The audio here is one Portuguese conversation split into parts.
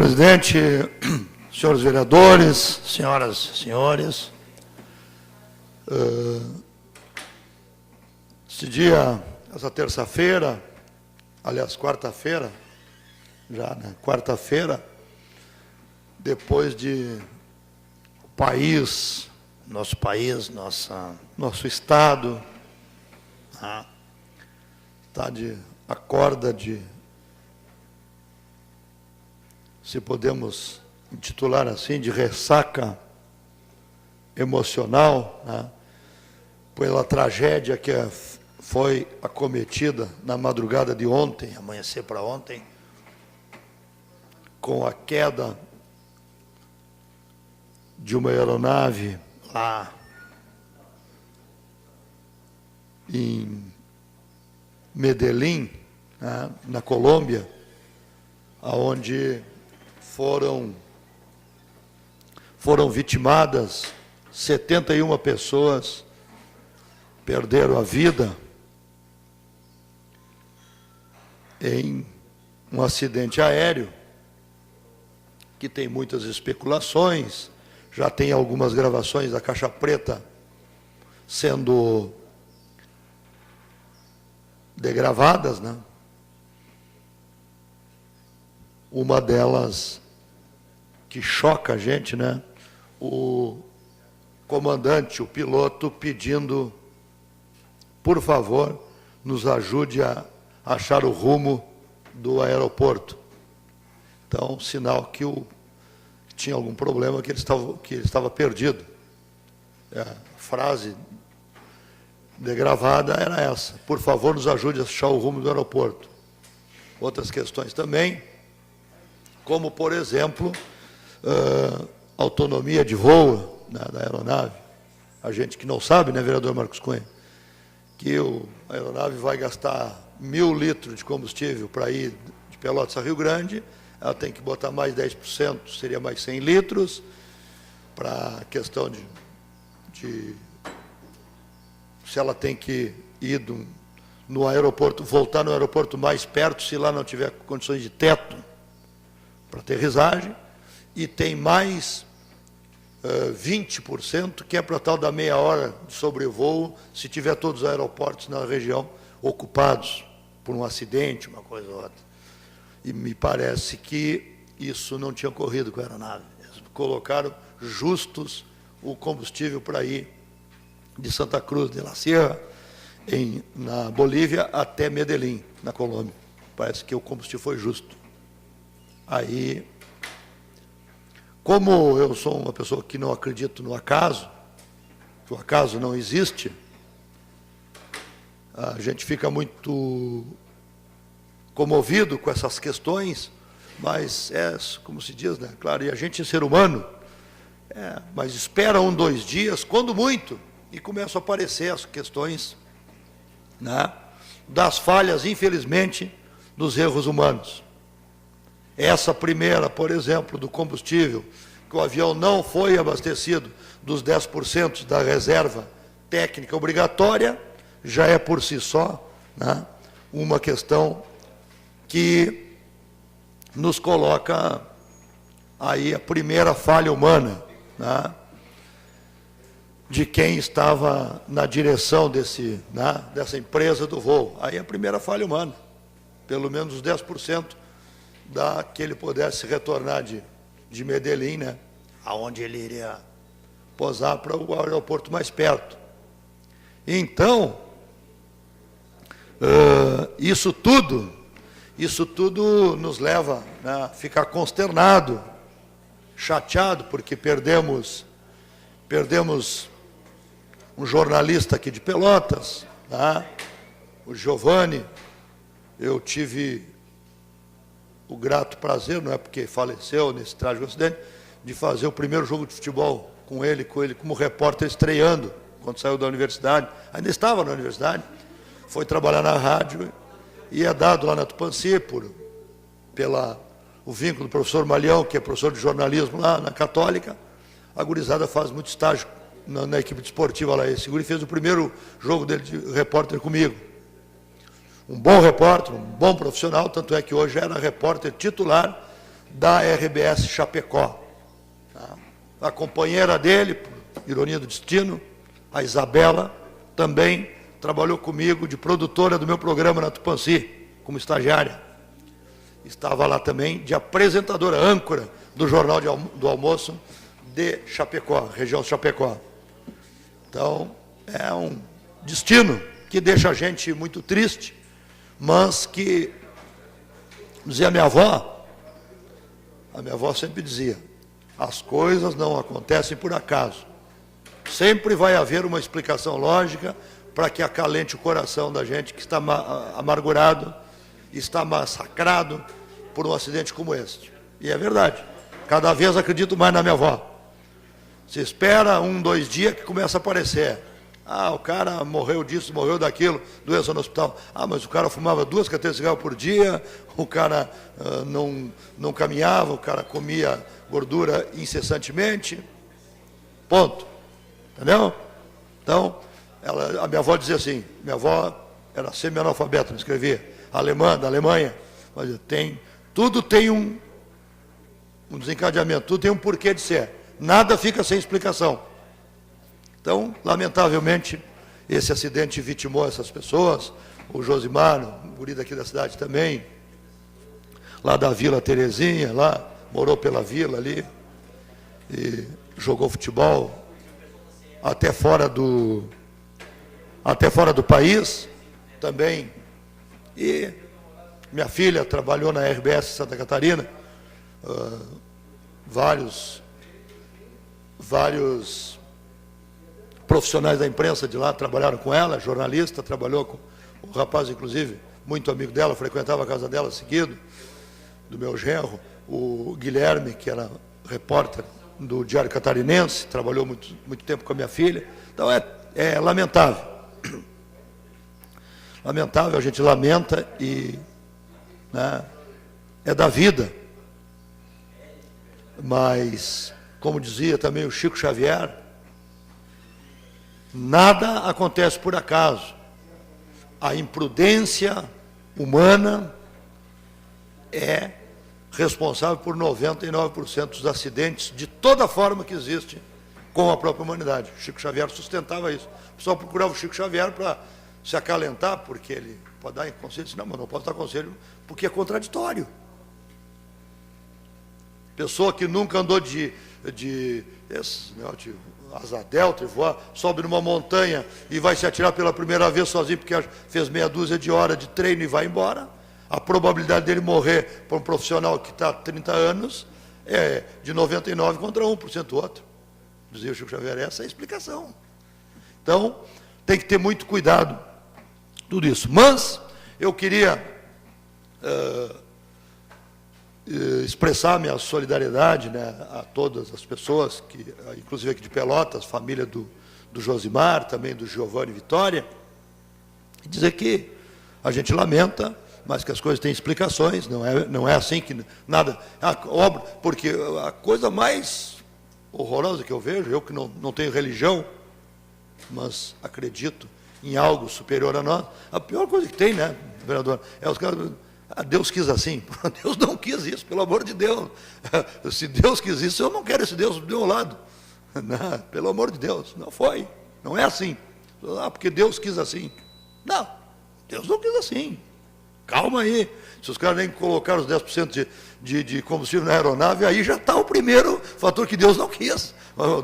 presidente, senhores vereadores, senhoras e senhores, esse dia, essa terça-feira, aliás, quarta-feira, já, né? Quarta-feira, depois de o país, nosso estado, está de acorda de, se podemos intitular assim, de ressaca emocional, né, pela tragédia que foi acometida na madrugada de ontem, amanhecer para ontem, com a queda de uma aeronave lá em Medellín, né, na Colômbia, onde foram vitimadas 71 pessoas, perderam a vida em um acidente aéreo, que tem muitas especulações, já tem algumas gravações da Caixa Preta sendo degravadas, né? Uma delas que choca a gente, né? O comandante, o piloto, pedindo, por favor, nos ajude a achar o rumo do aeroporto. Então, sinal que tinha algum problema, que ele estava perdido. A frase degravada era essa: por favor, nos ajude a achar o rumo do aeroporto. Outras questões também, como, por exemplo, autonomia de voo, né, da aeronave. A gente que não sabe, né, vereador Marcos Cunha, que a aeronave vai gastar 1.000 litros de combustível para ir de Pelotas a Rio Grande, ela tem que botar mais 10%, seria mais 100 litros, para a questão de se ela tem que ir no aeroporto, voltar no aeroporto mais perto, se lá não tiver condições de teto para aterrissagem, e tem mais 20%, que é para tal da meia hora de sobrevoo, se tiver todos os aeroportos na região ocupados por um acidente, uma coisa ou outra. E me parece que isso não tinha ocorrido com a aeronave. Eles colocaram justos o combustível para ir de Santa Cruz de la Sierra, na Bolívia, até Medellín, na Colômbia. Parece que o combustível foi justo. Aí, como eu sou uma pessoa que não acredito no acaso, que o acaso não existe, a gente fica muito comovido com essas questões, mas como se diz, né? Claro, e a gente é ser humano, mas espera 1, 2 dias, quando muito, e começam a aparecer as questões, né, das falhas, infelizmente, dos erros humanos. Essa primeira, por exemplo, do combustível, que o avião não foi abastecido dos 10% da reserva técnica obrigatória, já é por si só, né, uma questão que nos coloca aí a primeira falha humana, né, de quem estava na direção dessa empresa do voo. Aí a primeira falha humana, pelo menos os 10% que ele pudesse retornar de Medellín, né, aonde ele iria pousar para o aeroporto mais perto. Então, isso tudo nos leva, né, a ficar consternado, chateado, porque perdemos um jornalista aqui de Pelotas, tá? O Giovanni. Eu tive o grato prazer, não é porque faleceu nesse trágico acidente, de fazer o primeiro jogo de futebol com ele como repórter, estreando, quando saiu da universidade. Ainda estava na universidade, foi trabalhar na rádio, e é dado lá na Tupãssi, o vínculo do professor Malhão, que é professor de jornalismo lá na Católica. A gurizada faz muito estágio na equipe desportiva lá. Esse guri fez o primeiro jogo dele de repórter comigo. Um bom repórter, um bom profissional, tanto é que hoje era repórter titular da RBS Chapecó. Tá? A companheira dele, por ironia do destino, a Isabela, também trabalhou comigo de produtora do meu programa na Tupãssi, como estagiária. Estava lá também de apresentadora, âncora do Jornal do Almoço de Chapecó, região de Chapecó. Então, é um destino que deixa a gente muito triste, mas que, dizia a minha avó sempre dizia, as coisas não acontecem por acaso. Sempre vai haver uma explicação lógica para que acalente o coração da gente que está amargurado, está massacrado por um acidente como este. E é verdade. Cada vez acredito mais na minha avó. Se espera 1, 2 dias que começa a aparecer. Ah, o cara morreu disso, morreu daquilo, doença no hospital. Ah, mas o cara fumava 2 carteiras de cigarro por dia, o cara não caminhava, o cara comia gordura incessantemente. Ponto. Entendeu? Então, a minha avó dizia assim, minha avó era semi-analfabeta, não escrevia, alemã, da Alemanha, mas tudo tem um desencadeamento, tudo tem um porquê de ser. Nada fica sem explicação. Então, lamentavelmente, esse acidente vitimou essas pessoas, o Josimar, o guri daqui da cidade também, lá da Vila Terezinha, lá, morou pela vila ali, e jogou futebol até fora do país, também. E minha filha trabalhou na RBS Santa Catarina, vários profissionais da imprensa de lá trabalharam com ela, jornalista, trabalhou com o rapaz, inclusive, muito amigo dela, frequentava a casa dela seguido, do meu genro, o Guilherme, que era repórter do Diário Catarinense, trabalhou muito tempo com a minha filha. Então, é lamentável. Lamentável, a gente lamenta e, né, é da vida. Mas, como dizia também o Chico Xavier, nada acontece por acaso. A imprudência humana é responsável por 99% dos acidentes de toda forma que existe com a própria humanidade. O Chico Xavier sustentava isso. O pessoal procurava o Chico Xavier para se acalentar, porque ele pode dar conselho. Não, mas não posso dar conselho, porque é contraditório. Pessoa que nunca andou de asa delta e voar, sobe numa montanha e vai se atirar pela primeira vez sozinho, porque fez meia dúzia de horas de treino e vai embora. A probabilidade dele morrer por um profissional que está há 30 anos é de 99 contra 1% do outro. Dizia o Chico Xavier, essa é a explicação. Então, tem que ter muito cuidado, tudo isso. Mas, eu queria expressar minha solidariedade, né, a todas as pessoas, inclusive aqui de Pelotas, família do Josimar, também do Giovanni Vitória, e dizer que a gente lamenta, mas que as coisas têm explicações, não é assim que nada... Porque a coisa mais horrorosa que eu vejo, eu que não tenho religião, mas acredito em algo superior a nós, a pior coisa que tem, né, vereador, é os caras... Deus quis assim. Deus não quis isso, pelo amor de Deus. Se Deus quis isso, eu não quero esse Deus do meu lado. Não, pelo amor de Deus, não foi. Não é assim. Porque Deus quis assim. Não, Deus não quis assim. Calma aí. Se os caras nem colocaram os 10% de combustível na aeronave, aí já está o primeiro fator que Deus não quis.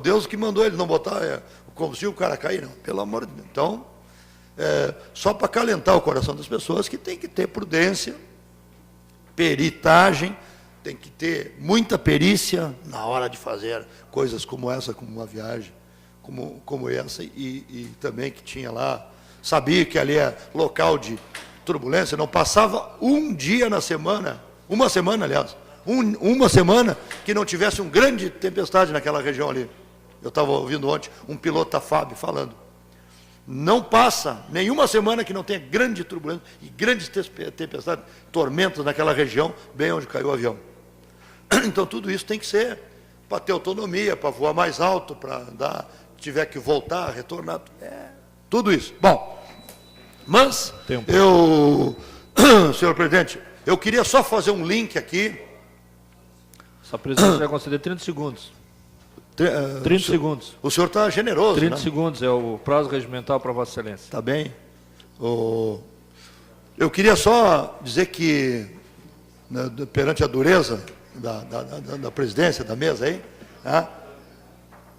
Deus que mandou ele não botar o combustível, o cara cair, não. Pelo amor de Deus. Então, só para acalentar o coração das pessoas, que tem que ter prudência, peritagem, tem que ter muita perícia na hora de fazer coisas como essa, como uma viagem, como essa, e também que tinha lá, sabia que ali é local de turbulência, não passava um dia na semana, uma semana, aliás, uma semana que não tivesse uma grande tempestade naquela região ali. Eu estava ouvindo ontem um piloto da FAB falando, não passa nenhuma semana que não tenha grande turbulência e grandes tempestades, tormentas naquela região, bem onde caiu o avião. Então, tudo isso tem que ser para ter autonomia, para voar mais alto, para andar, tiver que voltar, retornar, tudo isso. Bom, mas senhor presidente, eu queria só fazer um link aqui A presidência vai conceder 30 segundos. 30 segundos. O senhor está generoso, 30 né? segundos é o prazo regimental para Vossa Excelência. Está bem. Eu queria só dizer que, né, perante a dureza da presidência, da mesa aí, né,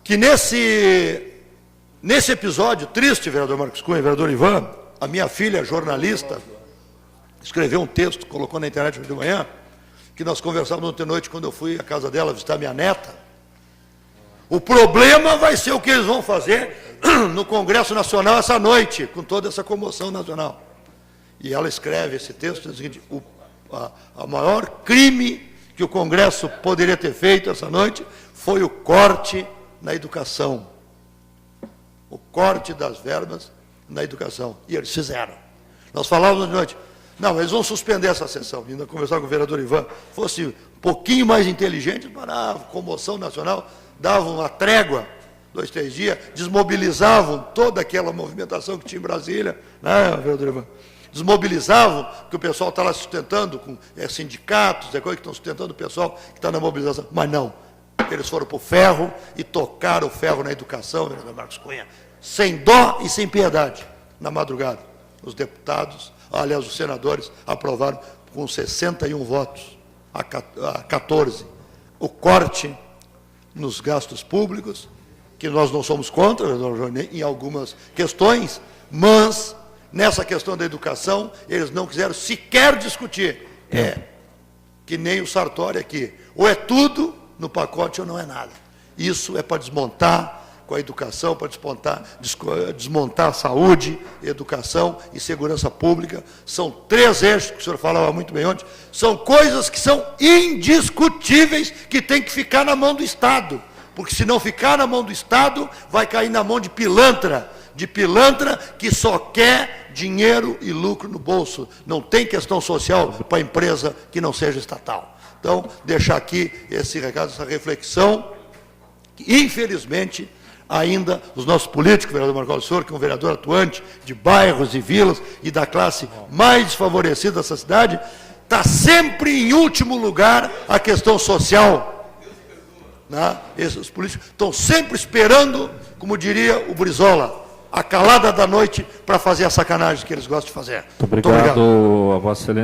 que nesse episódio triste, vereador Marcos Cunha, vereador Ivan, a minha filha, jornalista, escreveu um texto, colocou na internet hoje de manhã, que nós conversávamos ontem à noite quando eu fui à casa dela visitar minha neta. O problema vai ser o que eles vão fazer no Congresso Nacional essa noite, com toda essa comoção nacional. E ela escreve esse texto, diz o seguinte: a maior crime que o Congresso poderia ter feito essa noite foi o corte na educação. O corte das verbas na educação. E eles fizeram. Nós falávamos de noite, não, eles vão suspender essa sessão. Ainda conversar com o vereador Ivan, fosse um pouquinho mais inteligente, paravam, comoção nacional, davam uma trégua, 2, 3 dias, desmobilizavam toda aquela movimentação que tinha em Brasília, né, vereador Ivan? Desmobilizavam, que o pessoal está lá sustentando, com sindicatos, coisa que estão sustentando o pessoal que está na mobilização. Mas não, eles foram para o ferro e tocaram o ferro na educação, vereador Marcos Cunha, sem dó e sem piedade, na madrugada. Os deputados, aliás, os senadores, aprovaram com 61 votos a 14 o corte nos gastos públicos, que nós não somos contra, em algumas questões, mas nessa questão da educação, eles não quiseram sequer discutir. É que nem o Sartori aqui, ou é tudo no pacote ou não é nada. Isso é para desmontar com a educação, para desmontar a saúde, educação e segurança pública. São 3 eixos, que o senhor falava muito bem ontem, são coisas que são indiscutíveis, que tem que ficar na mão do Estado, porque se não ficar na mão do Estado, vai cair na mão de pilantra que só quer dinheiro e lucro no bolso, não tem questão social para a empresa que não seja estatal. Então, deixar aqui esse recado, essa reflexão, que infelizmente ainda os nossos políticos, o vereador Marcos Senhor, que é um vereador atuante de bairros e vilas e da classe mais desfavorecida dessa cidade, está sempre em último lugar a questão social. Né? Esses políticos estão sempre esperando, como diria o Brizola, a calada da noite para fazer a sacanagem que eles gostam de fazer. Muito obrigado, a Vossa Excelência.